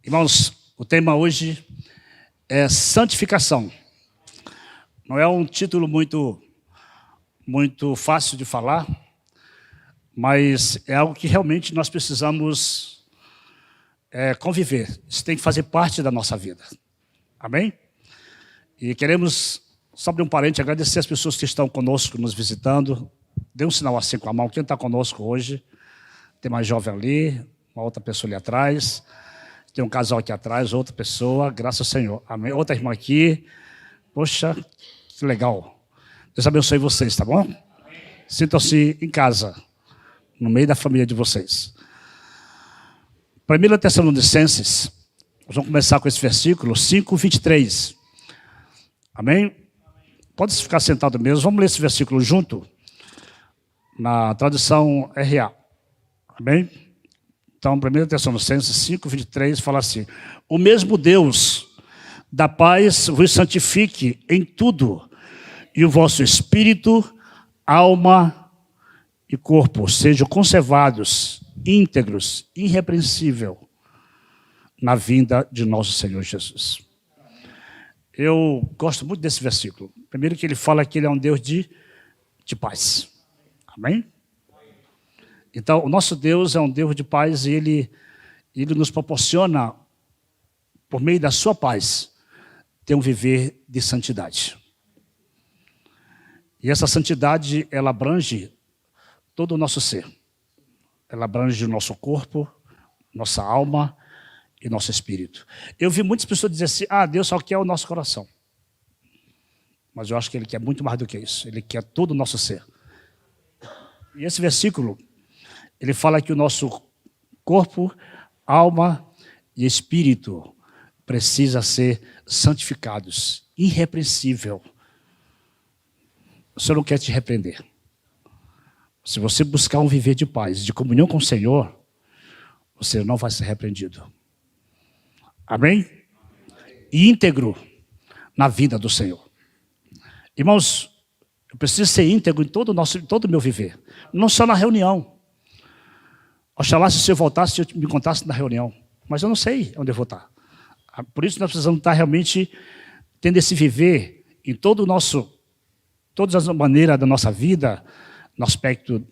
Irmãos, o tema hoje é santificação. Não é um título muito fácil de falar, mas é algo que realmente nós precisamos conviver. Isso tem que fazer parte da nossa vida. Amém? E queremos, só abrir um parente, agradecer as pessoas que estão conosco, nos visitando. Dê um sinal assim com a mão. Quem está conosco hoje? Tem mais jovem ali, uma outra pessoa ali atrás. Tem um casal aqui atrás, outra pessoa, graças ao Senhor. Amém. Outra irmã aqui. Poxa, que legal. Deus abençoe vocês, tá bom? Sintam-se em casa, no meio da família de vocês. 1 Tessalonicenses, nós vamos começar com esse versículo 5:23. Amém? Pode ficar sentado mesmo. Vamos ler esse versículo junto, na tradução RA. Amém? Então, 1 Tessalonicenses 5:23 fala assim: o mesmo Deus da paz vos santifique em tudo, e o vosso espírito, alma e corpo sejam conservados, íntegros, irrepreensível, na vinda de nosso Senhor Jesus. Eu gosto muito desse versículo. Primeiro que ele fala que ele é um Deus de paz. Amém? Então, o nosso Deus é um Deus de paz e Ele nos proporciona, por meio da sua paz, ter um viver de santidade. E essa santidade, ela abrange todo o nosso ser. Ela abrange o nosso corpo, nossa alma e nosso espírito. Eu vi muitas pessoas dizer assim: Deus só quer o nosso coração. Mas eu acho que Ele quer muito mais do que isso. Ele quer todo o nosso ser. E esse versículo, ele fala que o nosso corpo, alma e espírito precisa ser santificados, irrepreensível. O Senhor não quer te repreender. Se você buscar um viver de paz, de comunhão com o Senhor, você não vai ser repreendido. Amém? E íntegro na vida do Senhor. Irmãos, eu preciso ser íntegro em todo o meu viver. Não só na reunião. Oxalá se eu voltasse, eu me contasse na reunião. Mas eu não sei onde eu vou estar. Por isso nós precisamos estar realmente tendo esse viver em todas as maneiras da nossa vida, no aspecto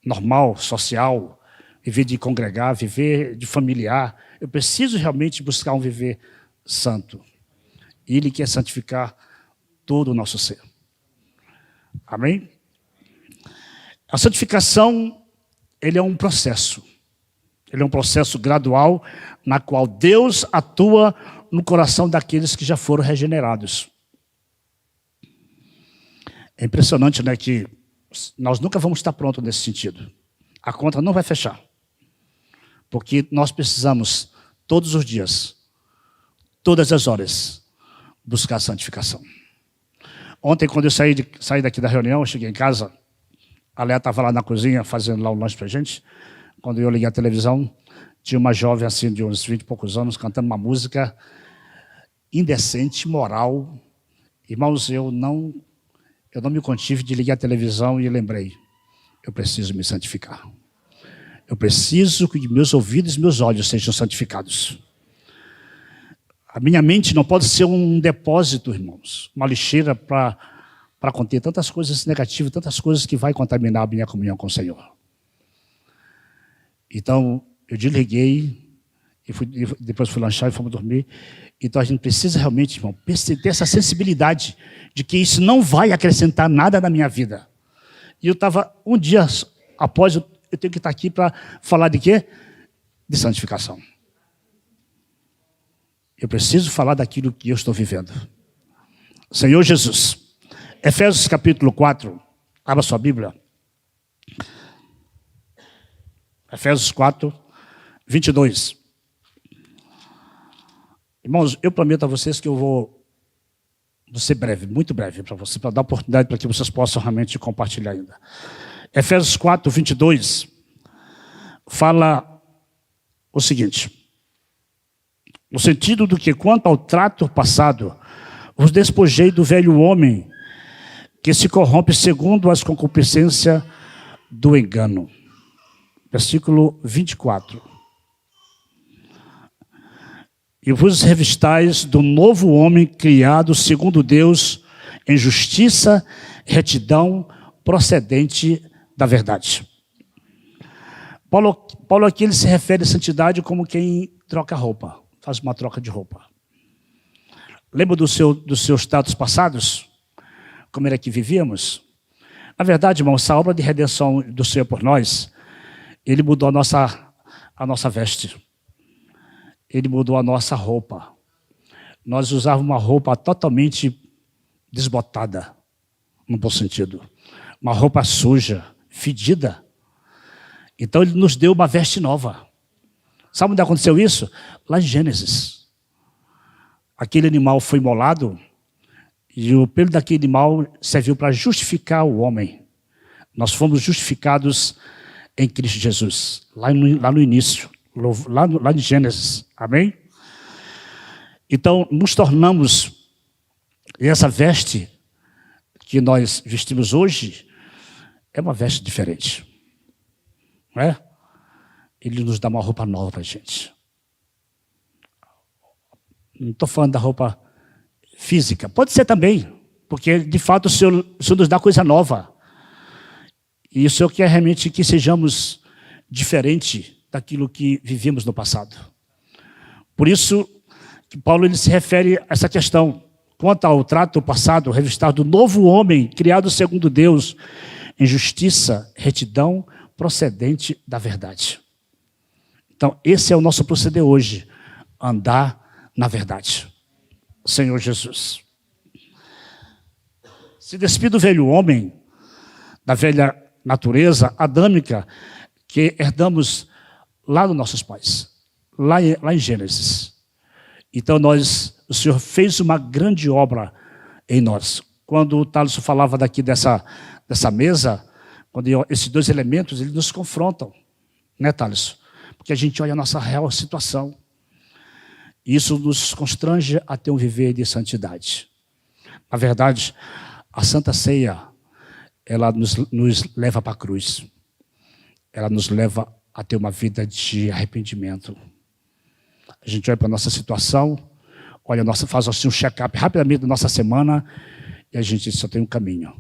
normal, social, viver de congregar, viver de familiar. Eu preciso realmente buscar um viver santo. Ele quer santificar todo o nosso ser. Amém? A santificação, ele é um processo. Ele é um processo gradual na qual Deus atua no coração daqueles que já foram regenerados. É impressionante, né, que nós nunca vamos estar prontos nesse sentido. A conta não vai fechar. Porque nós precisamos, todos os dias, todas as horas, buscar a santificação. Ontem, quando eu saí daqui da reunião, eu cheguei em casa, a Léa estava lá na cozinha, fazendo lá o lanche pra gente. Quando eu liguei a televisão, tinha uma jovem assim, de uns 20 e poucos anos, cantando uma música indecente, moral. Irmãos, eu não me contive de ligar a televisão e lembrei, eu preciso me santificar. Eu preciso que meus ouvidos e meus olhos sejam santificados. A minha mente não pode ser um depósito, irmãos, uma lixeira para conter tantas coisas negativas, tantas coisas que vai contaminar a minha comunhão com o Senhor. Então, eu desliguei, depois fui lanchar e fomos dormir. Então, a gente precisa realmente, irmão, ter essa sensibilidade de que isso não vai acrescentar nada na minha vida. E eu estava, um dia após, eu tenho que estar aqui para falar de quê? De santificação. Eu preciso falar daquilo que eu estou vivendo. Senhor Jesus, Efésios capítulo 4, abra sua Bíblia. Efésios 4, 22. Irmãos, eu prometo a vocês que eu vou ser breve, muito breve para você, para dar oportunidade para que vocês possam realmente compartilhar ainda. Efésios 4, 22 fala o seguinte: no sentido do que, quanto ao trato passado, vos despojei do velho homem que se corrompe segundo as concupiscências do engano. Versículo 24. e vos revistais do novo homem criado segundo Deus, em justiça, retidão, procedente da verdade. Paulo aqui ele se refere à santidade como quem troca roupa, faz uma troca de roupa. Lembra dos seus status passados? Como era que vivíamos? Na verdade, irmão, essa obra de redenção do Senhor por nós, Ele mudou a nossa veste. Ele mudou a nossa roupa. Nós usávamos uma roupa totalmente desbotada, no bom sentido. Uma roupa suja, fedida. Então Ele nos deu uma veste nova. Sabe onde aconteceu isso? Lá em Gênesis. Aquele animal foi imolado e o pelo daquele animal serviu para justificar o homem. Nós fomos justificados em Cristo Jesus, lá no início, lá em Gênesis. Amém? Então, nos tornamos, e essa veste que nós vestimos hoje é uma veste diferente. Não é? Ele nos dá uma roupa nova para a gente. Não estou falando da roupa física. Pode ser também, porque de fato o Senhor nos dá coisa nova. E o Senhor quer realmente que sejamos diferentes daquilo que vivemos no passado. Por isso que Paulo ele se refere a essa questão. Quanto ao trato passado, revistado do novo homem, criado segundo Deus, em justiça, retidão, procedente da verdade. Então, esse é o nosso proceder hoje. Andar na verdade. Senhor Jesus. Se despir do velho homem, da velha natureza adâmica, que herdamos lá dos nossos pais, lá em Gênesis. Então o Senhor fez uma grande obra em nós. Quando o Thaleson falava daqui dessa mesa, quando esses dois elementos, eles nos confrontam, né, Thaleson? Porque a gente olha a nossa real situação. Isso nos constrange a ter um viver de santidade. Na verdade, a Santa Ceia, ela nos leva para a cruz. Ela nos leva a ter uma vida de arrependimento. A gente olha para a nossa situação, faz assim um check-up rapidamente da nossa semana, e a gente só tem um caminho.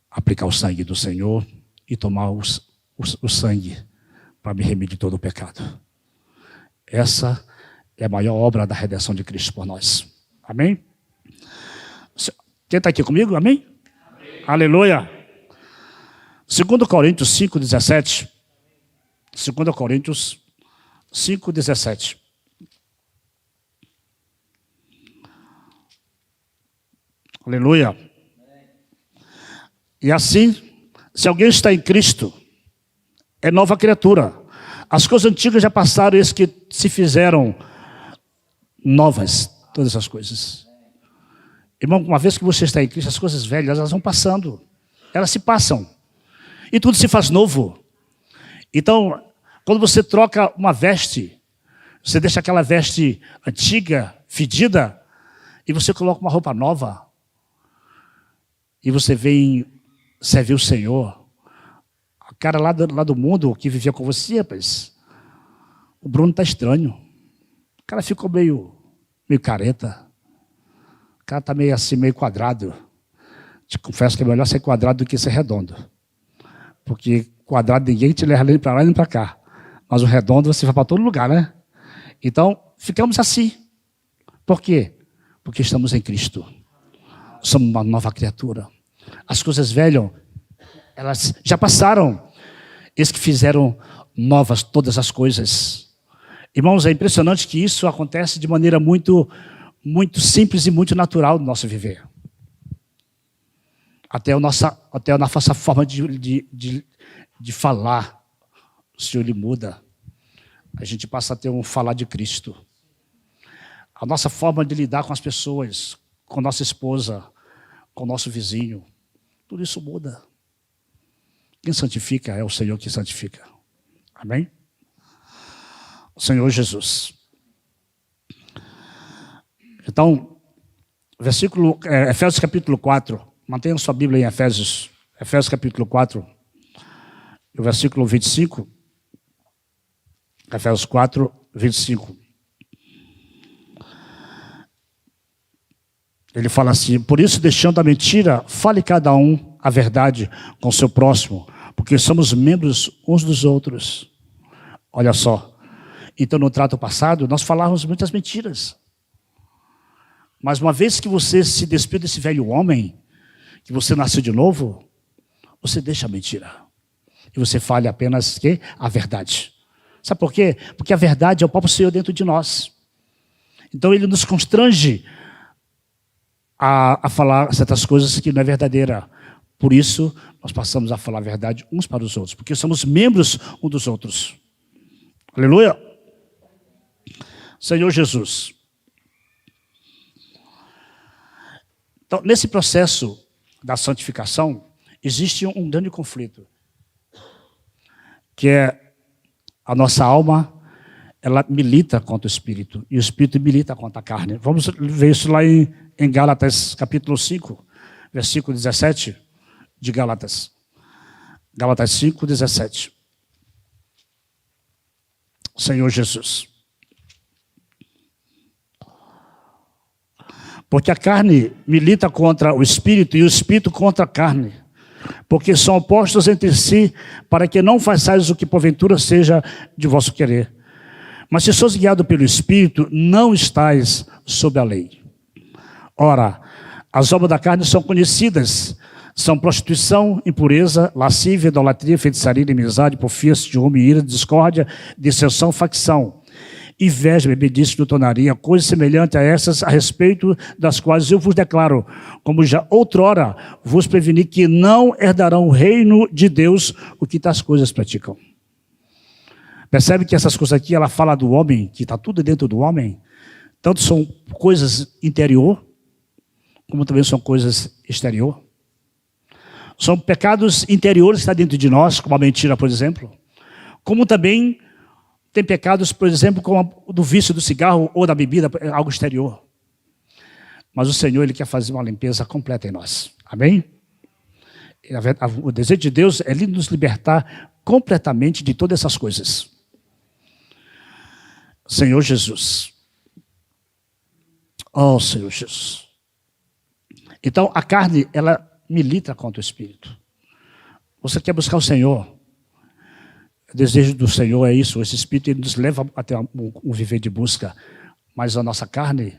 Aplicar o sangue do Senhor e tomar o sangue para me remir de todo o pecado. Essa é a maior obra da redenção de Cristo por nós. Amém? Quem está aqui comigo? Amém? Amém. Aleluia. 2 Coríntios 5,17. 2 Coríntios 5,17. Aleluia. E assim, se alguém está em Cristo, é nova criatura. As coisas antigas já passaram, eis que se fizeram novas, todas as coisas. Irmão, uma vez que você está em Cristo, as coisas velhas, elas vão passando. Elas se passam. E tudo se faz novo. Então, quando você troca uma veste, você deixa aquela veste antiga, fedida, e você coloca uma roupa nova, e você vem servir o Senhor. O cara lá do mundo que vivia com você, rapaz, o Bruno está estranho. O cara ficou meio careta. O cara está meio assim, meio quadrado. Te confesso que é melhor ser quadrado do que ser redondo. Porque quadrado ninguém te leva nem para lá nem para cá. Mas o redondo você vai para todo lugar, né? Então, ficamos assim. Por quê? Porque estamos em Cristo. Somos uma nova criatura. As coisas velhas, elas já passaram. Eles que fizeram novas todas as coisas. Irmãos, é impressionante que isso acontece de maneira muito simples e muito natural no nosso viver. Até a nossa forma de falar, o Senhor ele muda. A gente passa a ter um falar de Cristo. A nossa forma de lidar com as pessoas, com nossa esposa, com o nosso vizinho, tudo isso muda. Quem santifica é o Senhor que santifica. Amém? O Senhor Jesus. Então, Efésios capítulo 4. Mantenha sua Bíblia em Efésios. Efésios capítulo 4. O versículo 25. Efésios 4, 25. Ele fala assim: por isso, deixando a mentira, fale cada um a verdade com o seu próximo, porque somos membros uns dos outros. Olha só. Então, no trato passado, nós falávamos muitas mentiras. Mas uma vez que você se despiu desse velho homem, que você nasceu de novo, você deixa a mentira. E você fala apenas que a verdade. Sabe por quê? Porque a verdade é o próprio Senhor dentro de nós. Então ele nos constrange a falar certas coisas que não é verdadeira. Por isso, nós passamos a falar a verdade uns para os outros. Porque somos membros uns dos outros. Aleluia! Senhor Jesus. Então, nesse processo da santificação, existe um grande conflito, que é a nossa alma, ela milita contra o Espírito, e o Espírito milita contra a carne. Vamos ver isso lá em Gálatas, capítulo 5, versículo 17, de Gálatas. Gálatas 5, 17. Senhor Jesus. Porque a carne milita contra o Espírito e o Espírito contra a carne. Porque são opostos entre si, para que não façais o que porventura seja de vosso querer. Mas se sois guiados pelo Espírito, não estais sob a lei. Ora, as obras da carne são conhecidas. São prostituição, impureza, lascívia, idolatria, feitiçaria, inimizade, porfia, ciúme, ira, discórdia, dissensão, facção. Inveja, bebedice, glutonaria, coisas semelhantes a essas, a respeito das quais eu vos declaro, como já outrora vos preveni, que não herdarão o reino de Deus o que tais coisas praticam. Percebe que essas coisas aqui, ela fala do homem, que está tudo dentro do homem, tanto são coisas interior, como também são coisas exterior. São pecados interiores que estão dentro de nós, como a mentira, por exemplo, como também tem pecados, por exemplo, como o do vício do cigarro ou da bebida, algo exterior. Mas o Senhor, Ele quer fazer uma limpeza completa em nós. Amém? O desejo de Deus é Ele nos libertar completamente de todas essas coisas. Senhor Jesus. Oh, Senhor Jesus. Então, a carne, ela milita contra o Espírito. Você quer buscar o Senhor? O desejo do Senhor é isso, esse Espírito ele nos leva até um viver de busca, mas a nossa carne,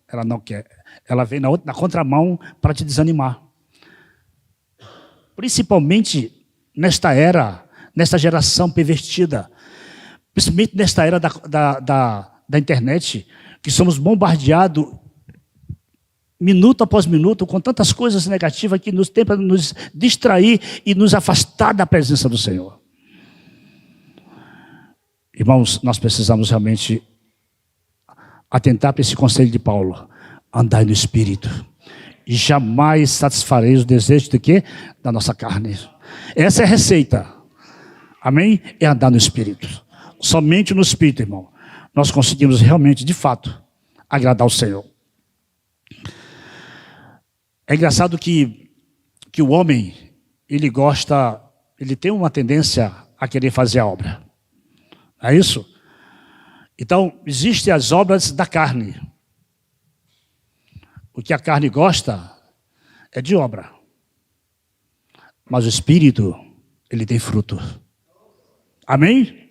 ela não quer, ela vem na contramão para te desanimar. Principalmente nesta era, nesta geração pervertida, principalmente nesta era da internet, que somos bombardeados minuto após minuto com tantas coisas negativas que nos tem para nos distrair e nos afastar da presença do Senhor. Irmãos, nós precisamos realmente atentar para esse conselho de Paulo. Andai no Espírito. E jamais satisfareis o desejo de quê? Da nossa carne. Essa é a receita. Amém? É andar no Espírito. Somente no Espírito, irmão, nós conseguimos realmente, de fato, agradar o Senhor. É engraçado que o homem, ele tem uma tendência a querer fazer a obra. É isso? Então, existem as obras da carne. O que a carne gosta é de obra. Mas o Espírito, ele tem fruto. Amém?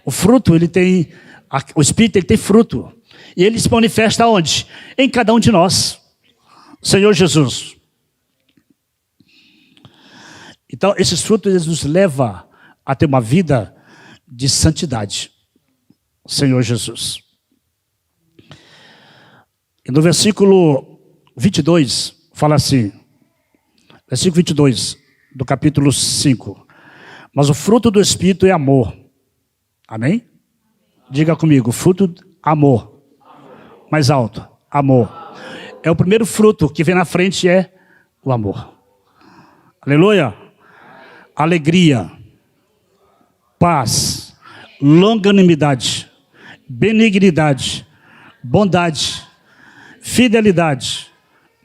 O fruto, o Espírito, ele tem fruto. E ele se manifesta onde? Em cada um de nós. Senhor Jesus. Então, esses frutos, eles nos levam a ter uma vida de santidade. Senhor Jesus. E no versículo 22, fala assim, versículo 22 do capítulo 5. Mas o fruto do Espírito é amor. Amém? Diga comigo, fruto, amor. Mais alto, amor. É o primeiro fruto que vem na frente, é o amor. Aleluia. Alegria, paz, longanimidade, benignidade, bondade, fidelidade,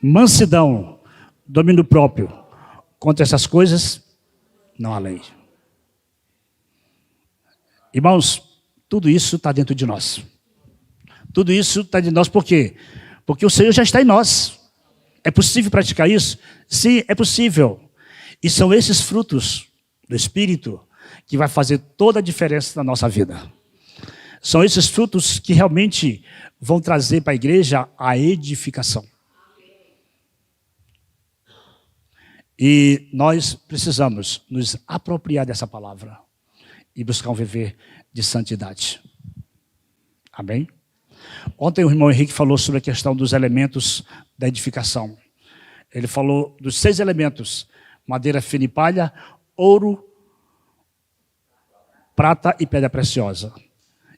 mansidão, domínio próprio. Contra essas coisas, não há lei. Irmãos, tudo isso está dentro de nós. Tudo isso está dentro de nós por quê? Porque o Senhor já está em nós. É possível praticar isso? Sim, é possível. E são esses frutos do Espírito que vai fazer toda a diferença na nossa vida. São esses frutos que realmente vão trazer para a igreja a edificação. E nós precisamos nos apropriar dessa palavra e buscar um viver de santidade. Amém? Ontem o irmão Henrique falou sobre a questão dos elementos da edificação. Ele falou dos 6 elementos: madeira fina e palha, ouro, prata e pedra preciosa.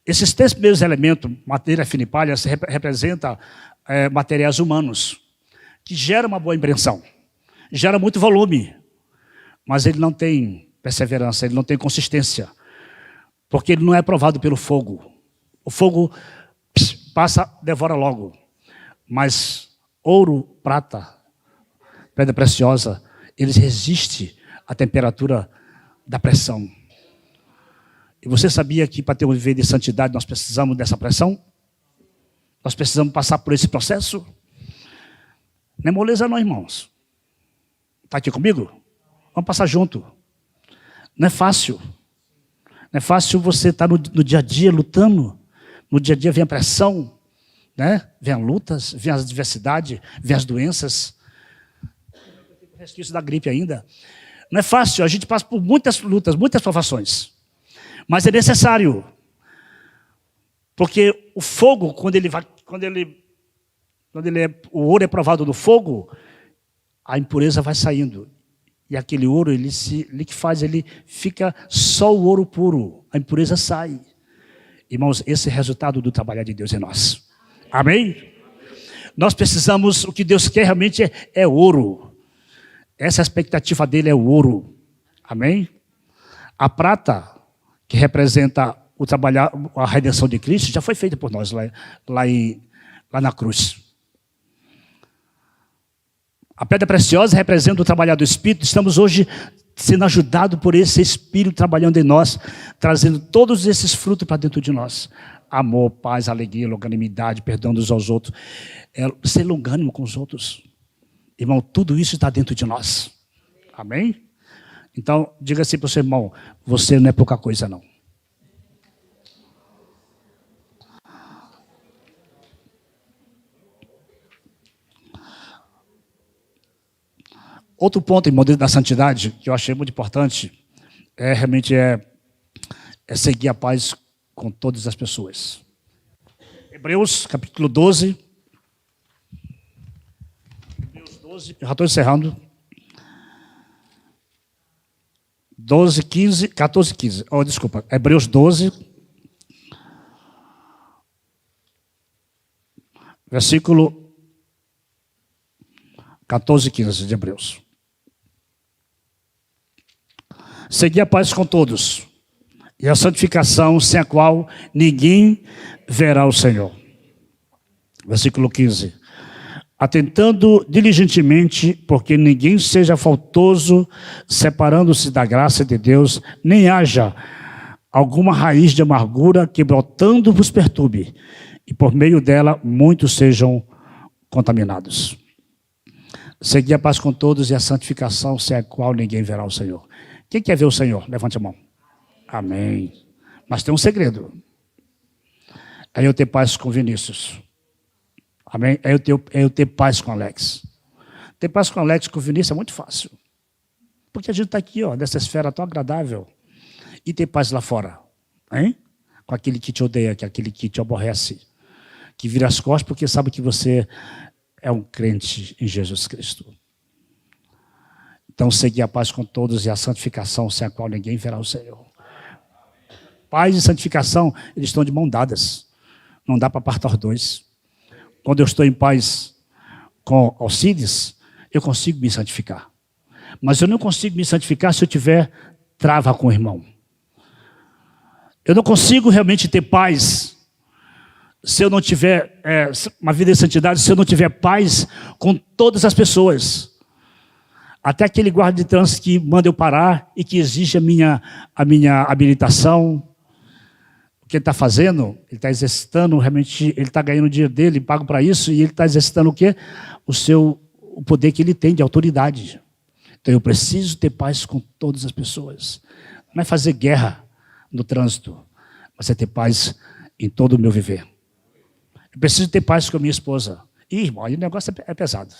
Esses 3 primeiros elementos, madeira fina e palha, representam materiais humanos, que geram uma boa impressão, gera muito volume, mas ele não tem perseverança, ele não tem consistência, porque ele não é provado pelo fogo. O fogo passa, devora logo. Mas ouro, prata, pedra preciosa, eles resistem à temperatura da pressão. E você sabia que para ter um viver de santidade nós precisamos dessa pressão? Nós precisamos passar por esse processo? Não é moleza não, irmãos. Está aqui comigo? Vamos passar junto. Não é fácil. Não é fácil você estar no dia a dia lutando. No dia a dia vem a pressão, né? Vem as lutas, vem as adversidades, vem as doenças. O resquício da gripe ainda. Não é fácil, a gente passa por muitas lutas, muitas provações. Mas é necessário. Porque o fogo, o ouro é provado no fogo, a impureza vai saindo. E aquele ouro, ele fica só o ouro puro. A impureza sai. Irmãos, esse é o resultado do trabalhar de Deus em nós. Amém? Nós precisamos, o que Deus quer realmente é ouro. Essa expectativa dele é o ouro. Amém? A prata, que representa o trabalhar, a redenção de Cristo, já foi feita por nós lá na cruz. A pedra preciosa representa o trabalhar do Espírito. Estamos hoje sendo ajudados por esse Espírito trabalhando em nós, trazendo todos esses frutos para dentro de nós. Amor, paz, alegria, longanimidade, perdão uns aos outros. Ser longânimo com os outros. Irmão, tudo isso está dentro de nós. Amém? Então, diga assim para o seu irmão, você não é pouca coisa não. Outro ponto, irmão, dentro da santidade, que eu achei muito importante, realmente seguir a paz com todas as pessoas. Hebreus, capítulo 12. Hebreus 12, já estou encerrando. 14, 15. Oh, desculpa, Hebreus 12. Versículo 14, 15 de Hebreus. Segui a paz com todos, e a santificação, sem a qual ninguém verá o Senhor. Versículo 15. Atentando diligentemente, porque ninguém seja faltoso, separando-se da graça de Deus, nem haja alguma raiz de amargura que brotando vos perturbe, e por meio dela muitos sejam contaminados. Segui a paz com todos e a santificação, sem a qual ninguém verá o Senhor. Quem quer ver o Senhor? Levante a mão. Amém. Mas tem um segredo. É eu ter paz com Vinícius. Amém? É eu ter paz com Alex. Ter paz com Alex e com Vinícius é muito fácil. Porque a gente está aqui, nessa esfera tão agradável. E ter paz lá fora. Hein? Com aquele que te odeia, com aquele que te aborrece. Que vira as costas porque sabe que você é um crente em Jesus Cristo. Então, seguir a paz com todos e a santificação, sem a qual ninguém verá o Senhor. Paz e santificação, eles estão de mão dadas. Não dá para apartar os dois. Quando eu estou em paz com Alcides, eu consigo me santificar. Mas eu não consigo me santificar se eu tiver trava com o irmão. Eu não consigo realmente ter paz se eu não tiver uma vida de santidade, se eu não tiver paz com todas as pessoas. Até aquele guarda de trânsito que manda eu parar e que exige a minha habilitação. que ele está fazendo, ele está exercitando, realmente, ele está ganhando o dinheiro dele, pago para isso, e ele está exercitando o quê? O poder que ele tem de autoridade. Então eu preciso ter paz com todas as pessoas. Não é fazer guerra no trânsito, mas é ter paz em todo o meu viver. Eu preciso ter paz com a minha esposa. Ih, irmão, aí o negócio é pesado.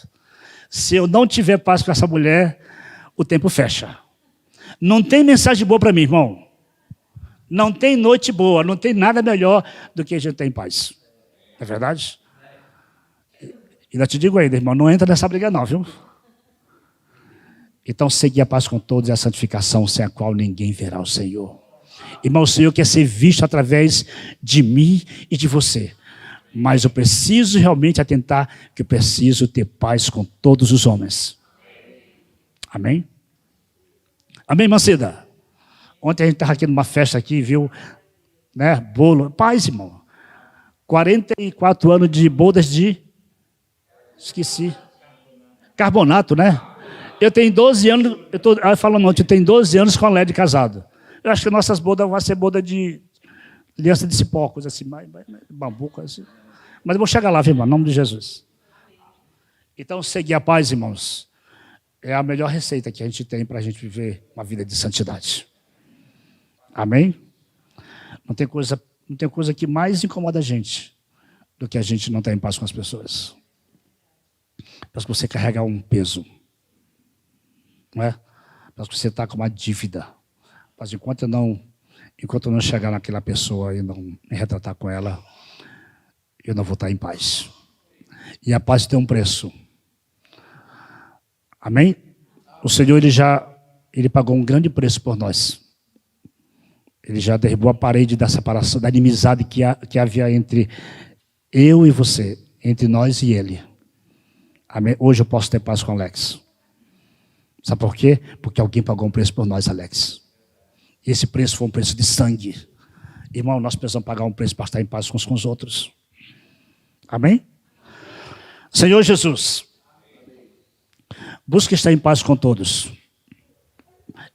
Se eu não tiver paz com essa mulher, o tempo fecha. Não tem mensagem boa para mim, irmão. Não tem noite boa, não tem nada melhor do que a gente ter em paz. Não é verdade? E ainda te digo ainda, irmão, não entra nessa briga não, viu? Então, seguir a paz com todos é a santificação, sem a qual ninguém verá o Senhor. Irmão, o Senhor quer ser visto através de mim e de você. Mas eu preciso realmente atentar que eu preciso ter paz com todos os homens. Amém? Amém, Mancida? Ontem a gente estava aqui numa festa aqui, viu, né, bolo. Paz, irmão. 44 anos de bodas de... Esqueci. Carbonato, né? Eu tenho 12 anos, eu estou falando ontem, eu tenho 12 anos com a Led casado. Eu acho que nossas bodas vão ser boda de aliança de cipó, coisa assim, bambu, coisa assim. Mas eu vou chegar lá, viu, irmão, em nome de Jesus. Então, seguir a paz, irmãos, é a melhor receita que a gente tem para a gente viver uma vida de santidade. Amém? Não tem coisa que mais incomoda a gente do que a gente não estar em paz com as pessoas. Parece que você carrega um peso. Não é? Parece que você está com uma dívida. Mas enquanto eu não chegar naquela pessoa e não me retratar com ela, eu não vou estar em paz. E a paz tem um preço. Amém? O Senhor, ele pagou um grande preço por nós. Ele já derrubou a parede da separação, da inimizade que havia entre eu e você, entre nós e ele. Amém? Hoje eu posso ter paz com o Alex. Sabe por quê? Porque alguém pagou um preço por nós, Alex. E esse preço foi um preço de sangue. Irmão, nós precisamos pagar um preço para estar em paz uns com os outros. Amém? Senhor Jesus, busque estar em paz com todos.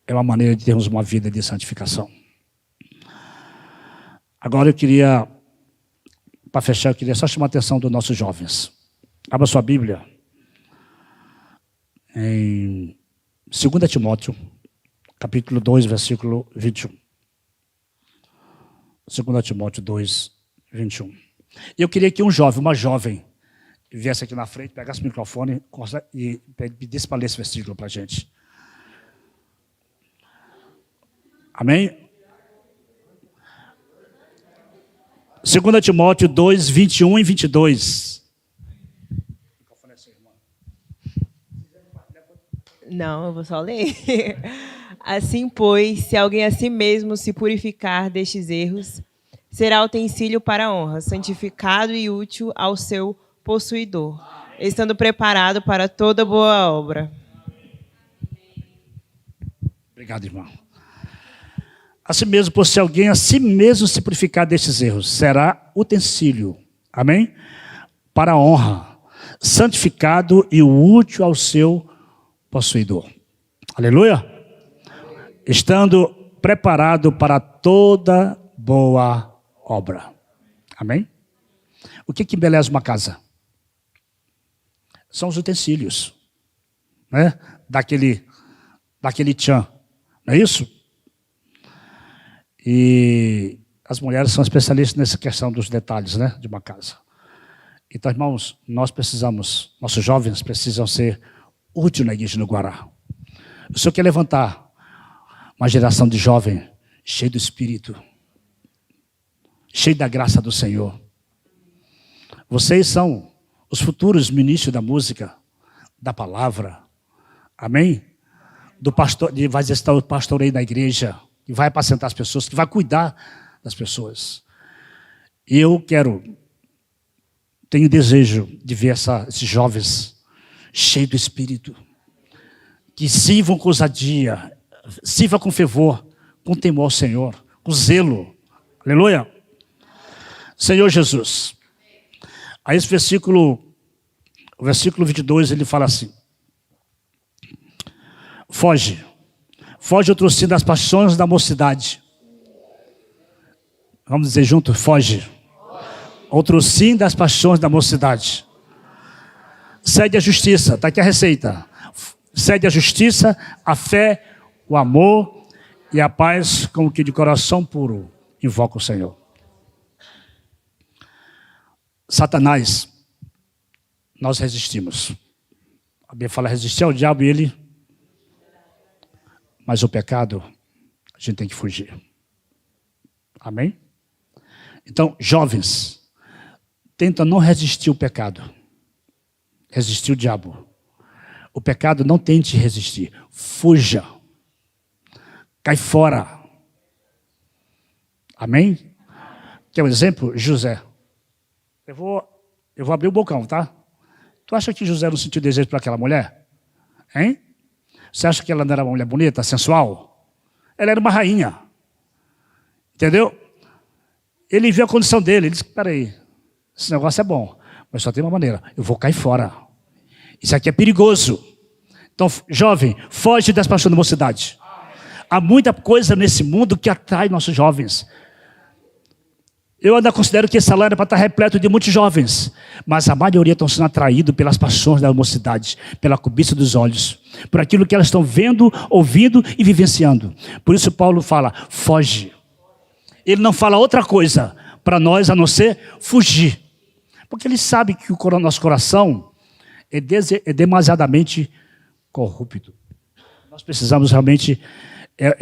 É uma maneira de termos uma vida de santificação. Agora para fechar, eu queria só chamar a atenção dos nossos jovens. Abra sua Bíblia em 2 Timóteo, capítulo 2, versículo 21. 2 Timóteo 2, 21. E eu queria que uma jovem, viesse aqui na frente, pegasse o microfone e pedisse para ler esse versículo para a gente. Amém? 2 Timóteo 2, 21 e 22. Não, eu vou só ler. Assim, pois, se alguém a si mesmo se purificar destes erros, será utensílio para a honra, santificado e útil ao seu possuidor, estando preparado para toda boa obra. Obrigado, irmão. Assim mesmo, por se alguém a si mesmo se purificar destes erros, será utensílio, amém? Para a honra, santificado e útil ao seu possuidor. Aleluia? Estando preparado para toda boa obra. Amém? O que embeleza uma casa? São os utensílios, né? Daquele tchan, não é isso? E as mulheres são especialistas nessa questão dos detalhes, né, de uma casa. Então, irmãos, nossos jovens precisam ser úteis na igreja no Guará. O Senhor quer levantar uma geração de jovem cheio do Espírito, cheio da graça do Senhor. Vocês são os futuros ministros da música, da palavra. Amém? Vai exercitar o pastoreio da igreja, que vai apacentar as pessoas, que vai cuidar das pessoas. E eu tenho desejo de ver esses jovens cheios do Espírito, que sirvam com ousadia, sirvam com fervor, com temor ao Senhor, com zelo. Aleluia. Senhor Jesus. Aí esse o versículo 22, ele fala assim: Foge o trocínio das paixões da mocidade. Vamos dizer junto, foge. Outro sim das paixões da mocidade. Segue a justiça, está aqui a receita. Segue a justiça, a fé, o amor e a paz, como que de coração puro invoca o Senhor. Satanás, nós resistimos. A Bíblia fala resistir ao diabo e ele, mas o pecado, a gente tem que fugir. Amém? Então, jovens, tenta não resistir o pecado. Resistir o diabo. O pecado não tente resistir. Fuja. Cai fora. Amém? Quer um exemplo? José. Eu vou abrir o bocão, tá? Tu acha que José não sentiu desejo para aquela mulher? Hein? Você acha que ela não era uma mulher bonita, sensual? Ela era uma rainha. Entendeu? Ele viu a condição dele. Ele disse, peraí, esse negócio é bom, mas só tem uma maneira. Eu vou cair fora. Isso aqui é perigoso. Então, jovem, foge das paixões da mocidade. Há muita coisa nesse mundo que atrai nossos jovens. Eu ainda considero que esse salão era para estar repleto de muitos jovens, mas a maioria estão sendo atraídos pelas paixões da mocidade, pela cobiça dos olhos, por aquilo que elas estão vendo, ouvindo e vivenciando. Por isso Paulo fala, foge. Ele não fala outra coisa para nós a não ser fugir. Porque ele sabe que o nosso coração é demasiadamente corrupto. Nós precisamos realmente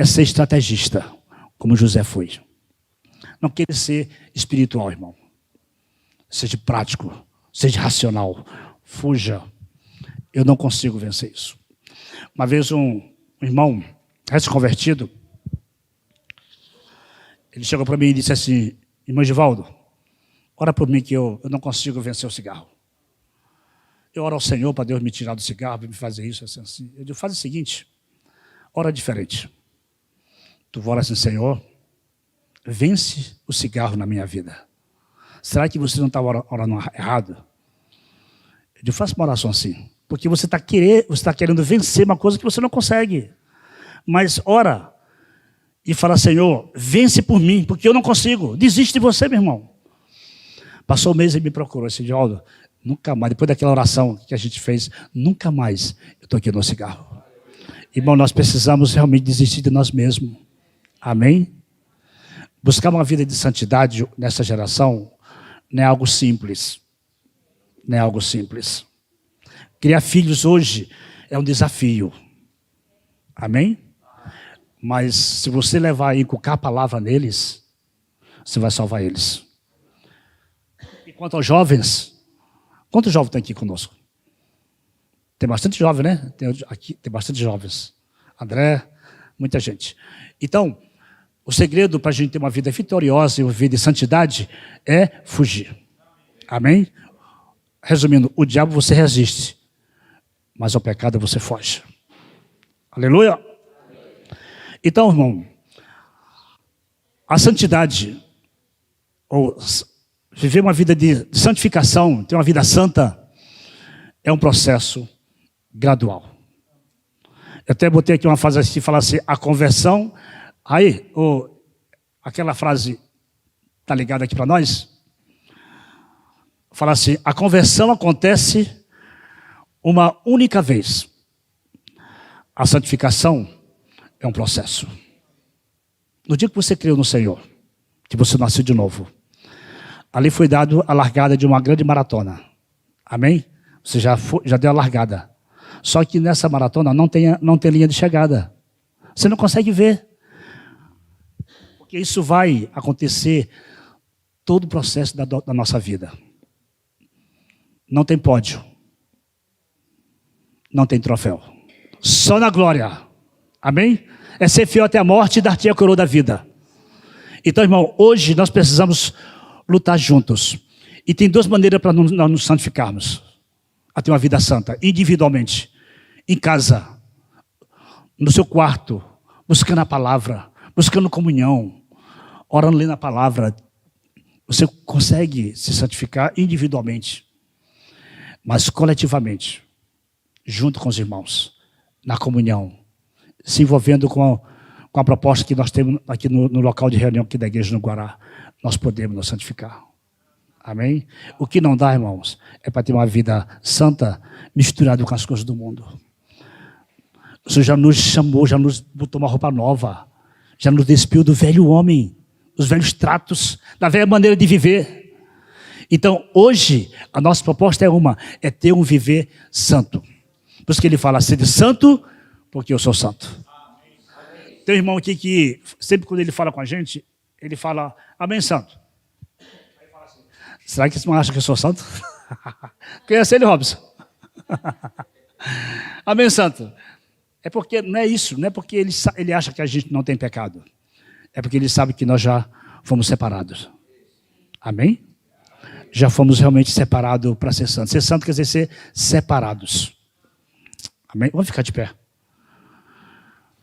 ser estrategista, como José foi. Não querer ser espiritual, irmão. Seja prático, seja racional. Fuja. Eu não consigo vencer isso. Uma vez um irmão recém-convertido, ele chegou para mim e disse assim, irmão Givaldo, ora por mim que eu não consigo vencer o cigarro. Eu oro ao Senhor para Deus me tirar do cigarro, para me fazer isso, assim. Eu digo, faz o seguinte, ora diferente. Tu ora assim, Senhor, vence o cigarro na minha vida. Será que você não está orando errado? Eu digo, faça uma oração assim. Porque você está querendo vencer uma coisa que você não consegue. Mas ora e fala, Senhor, vence por mim, porque eu não consigo. Desiste de você, meu irmão. Passou um mês e me procurou. Disse, Givaldo, nunca mais, depois daquela oração que a gente fez, nunca mais eu estou aqui no cigarro. Irmão, nós precisamos realmente desistir de nós mesmos. Amém? Buscar uma vida de santidade nessa geração não é algo simples. Não é algo simples. Criar filhos hoje é um desafio. Amém? Mas se você levar e inculcar a palavra neles, você vai salvar eles. E quanto aos jovens, quantos jovens tem aqui conosco? Tem bastante jovem, né? Tem bastante jovens. André, muita gente. Então, o segredo para a gente ter uma vida vitoriosa e uma vida de santidade é fugir. Amém? Resumindo, o diabo você resiste, mas ao pecado você foge. Aleluia! Então, irmão, a santidade, ou viver uma vida de santificação, ter uma vida santa, é um processo gradual. Eu até botei aqui uma frase assim, fala assim, a conversão, aí, aquela frase está ligada aqui para nós, fala assim, a conversão acontece uma única vez. A santificação é um processo. No dia que você creu no Senhor, que você nasceu de novo, ali foi dado a largada de uma grande maratona. Amém? Você já deu a largada. Só que nessa maratona não tem linha de chegada. Você não consegue ver. Porque isso vai acontecer todo o processo da nossa vida. Não tem pódio. Não tem troféu. Só na glória. Amém? É ser fiel até a morte e dar-te a coroa da vida. Então, irmão, hoje nós precisamos lutar juntos. E tem duas maneiras para nós nos santificarmos. A ter uma vida santa, individualmente. Em casa, no seu quarto, buscando a palavra, buscando comunhão, orando, lendo a palavra. Você consegue se santificar individualmente, mas coletivamente, junto com os irmãos, na comunhão, se envolvendo com a proposta que nós temos aqui no local de reunião aqui da igreja no Guará. nós podemos nos santificar. Amém? O que não dá, irmãos, é para ter uma vida santa misturada com as coisas do mundo. O Senhor já nos chamou, já nos botou uma roupa nova, já nos despiu do velho homem, dos velhos tratos, da velha maneira de viver. Então, hoje, a nossa proposta é ter um viver santo. Por isso que ele fala, sede santo, porque eu sou santo. Tem um irmão aqui que, sempre quando ele fala com a gente, ele fala, amém, santo. Aí fala assim, será que esse irmão acha que eu sou santo? Conhece ele, Robson? Amém, santo. É porque não é isso, não é porque ele acha que a gente não tem pecado. É porque ele sabe que nós já fomos separados. Amém? Já fomos realmente separados para ser santos. Ser santo quer dizer ser separados. Amém? Vamos ficar de pé.